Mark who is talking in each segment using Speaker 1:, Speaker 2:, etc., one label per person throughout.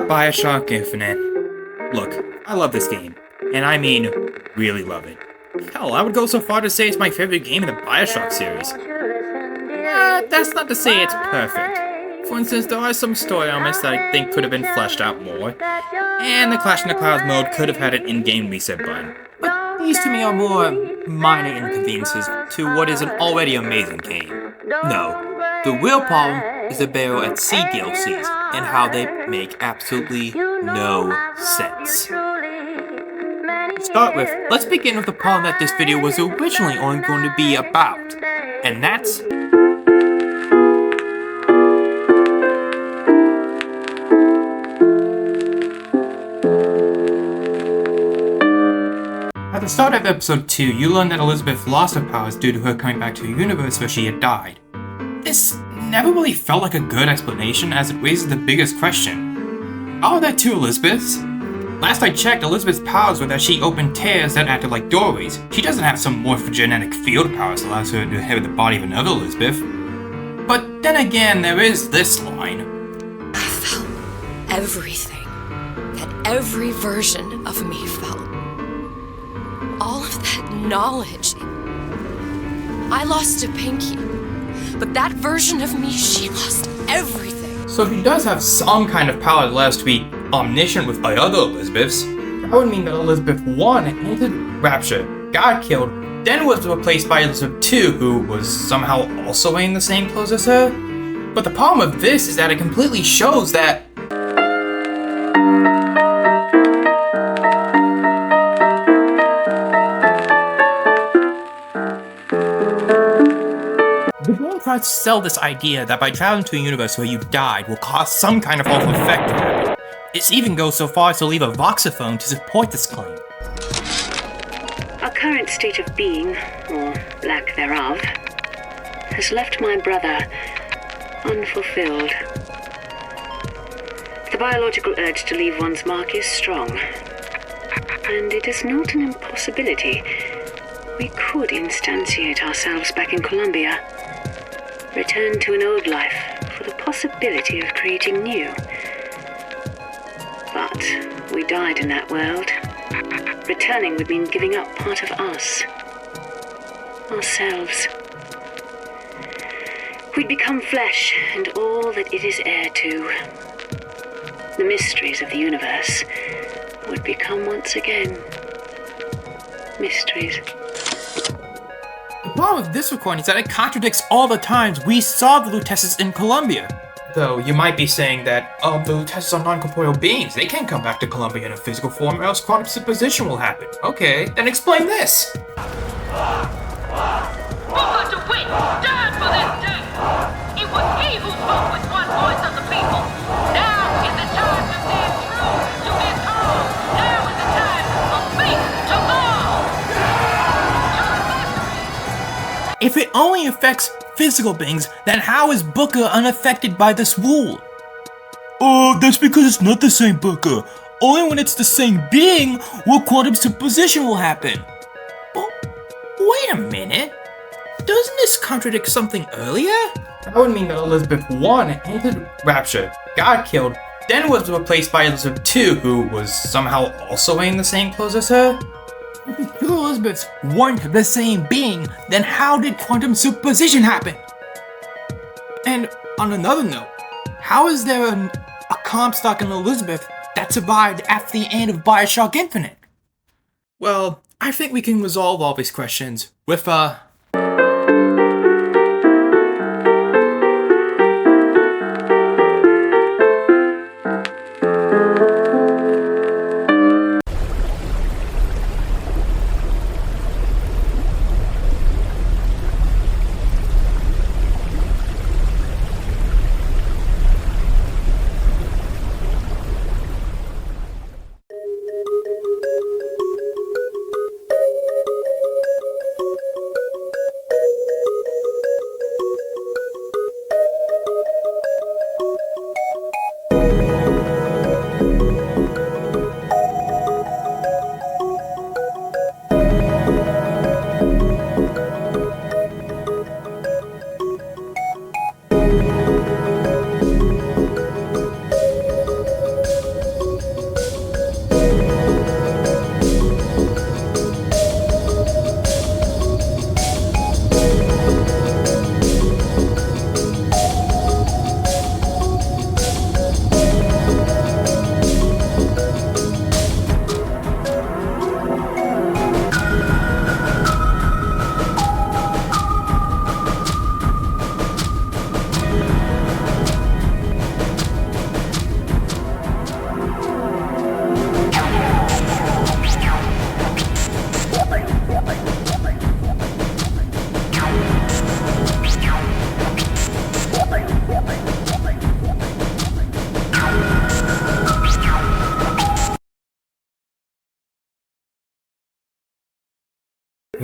Speaker 1: Bioshock Infinite. Look, I love this game. And I mean, really love it. Hell, I would go so far to say it's my favorite game in the Bioshock series. That's not to say it's perfect. For instance, there are some story elements that I think could have been fleshed out more, and the Clash in the Clouds mode could have had an in-game reset button. But these to me are more minor inconveniences to what is an already amazing game. No, the real problem is the Barrel at Sea DLCs and how they make absolutely no sense. To start with, let's begin with the problem that this video was originally only going to be about, and that's at the start of episode 2, you learn that Elizabeth lost her powers due to her coming back to a universe where she had died. This never really felt like a good explanation, as it raises the biggest question. Are there two Elizabeths? Last I checked, Elizabeth's powers were that she opened tears that acted like doorways. She doesn't have some morphogenetic field powers that allows her to inhabit the body of another Elizabeth. But then again, there is this line.
Speaker 2: I felt everything that every version of me felt. All of that knowledge. I lost a pinky, but that version of me, she lost everything.
Speaker 1: So if he does have some kind of power that allows to be omniscient with the other Elizabeths, that would mean that Elizabeth 1 entered Rapture, got killed, then was replaced by Elizabeth 2, who was somehow also wearing the same clothes as her. But the problem with this is that it completely shows that the game tries to sell this idea that by traveling to a universe where you died will cause some kind of awful effect to happen. It even goes so far as to leave a voxophone to support this claim.
Speaker 3: Our current state of being, or lack thereof, has left my brother unfulfilled. The biological urge to leave one's mark is strong, and it is not an impossibility. We could instantiate ourselves back in Columbia, return to an old life for the possibility of creating new. But we died in that world. Returning would mean giving up part of us. Ourselves. We'd become flesh and all that it is heir to. The mysteries of the universe would become once again mysteries.
Speaker 1: The problem with this recording is that it contradicts all the times we saw the Luteces in Columbia. Though you might be saying that, oh, the Luteces are non-corporeal beings. They can't come back to Columbia in a physical form or else quantum superposition will happen. Okay, then explain this.
Speaker 4: We've got to win! Stand for this day! It was he who spoke with one voice of the people. Now is the time to stand true to his cause. Now is the time for faith to fall.
Speaker 1: If it only affects physical beings, then how is Booker unaffected by this rule? Oh, that's because it's not the same Booker. Only when it's the same being will quantum superposition will happen. Well, wait a minute. Doesn't this contradict something earlier? That would mean that Elizabeth 1 entered Rapture, got killed, then was replaced by Elizabeth 2, who was somehow also wearing the same clothes as her? If the two Elizabeths weren't the same being, then how did quantum superposition happen? And on another note, how is there a Comstock and Elizabeth that survived after the end of Bioshock Infinite? Well, I think we can resolve all these questions with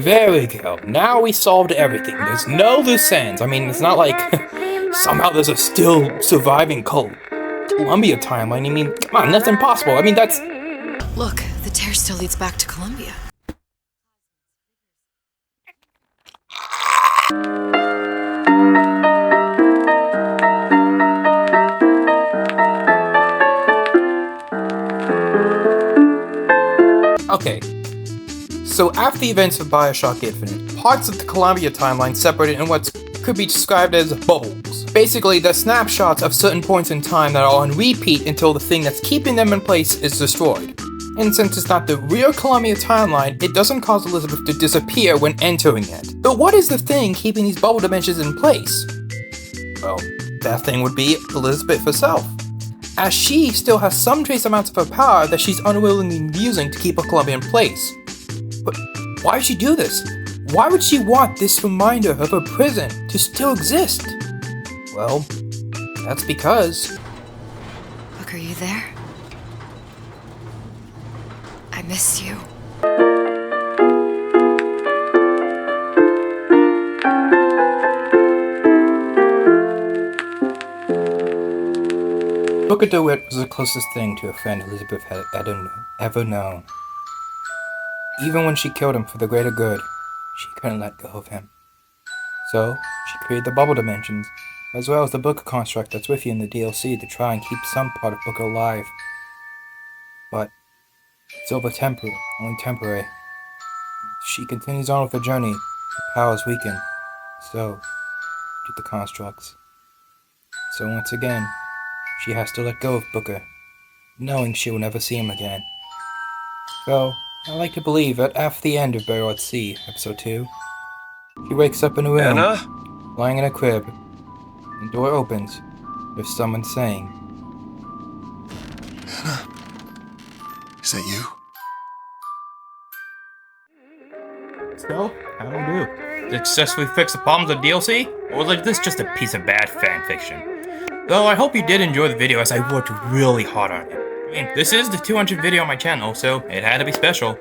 Speaker 1: There we go. Now we solved everything. There's no loose ends. I mean, it's not like somehow there's a still surviving Columbia timeline. I mean, come on, that's impossible. I mean, that's...
Speaker 2: Look, the tear still leads back to Columbia.
Speaker 1: Okay, so after the events of Bioshock Infinite, parts of the Columbia timeline separated in what could be described as bubbles. Basically, they're snapshots of certain points in time that are on repeat until the thing that's keeping them in place is destroyed. And since it's not the real Columbia timeline, it doesn't cause Elizabeth to disappear when entering it. But what is the thing keeping these bubble dimensions in place? Well, that thing would be Elizabeth herself, as she still has some trace amounts of her power that she's unwillingly using to keep her Columbia in place. But why would she do this? Why would she want this reminder of her prison to still exist? Well, that's because...
Speaker 2: Look, are you there? I miss you.
Speaker 1: Booker DeWitt was the closest thing to a friend Elizabeth had ever known. Even when she killed him for the greater good, she couldn't let go of him. So, she created the bubble dimensions, as well as the Booker construct that's with you in the DLC to try and keep some part of Booker alive. But it's only temporary. She continues on with her journey, her powers weaken. So do the constructs. So once again, she has to let go of Booker, knowing she will never see him again. So, I like to believe that after the end of Burial at Sea, Episode 2, she wakes up in a room,
Speaker 5: Anna?
Speaker 1: lying in a crib, and the door opens, with someone saying,
Speaker 5: Anna? Is that you?
Speaker 1: So, how'd I do? Successfully fix the problems of DLC? Or was this just a piece of bad fanfiction? Though I hope you did enjoy the video as I worked really hard on it. I mean, this is the 200th video on my channel, so it had to be special.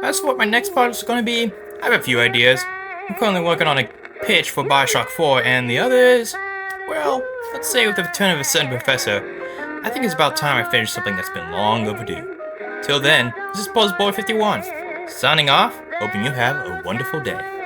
Speaker 1: As for what my next part is going to be, I have a few ideas. I'm currently working on a pitch for Bioshock 4, and the other is, well, let's say with the return of a certain professor, I think it's about time I finish something that's been long overdue. Till then, this is Buzzboy51, signing off, hoping you have a wonderful day.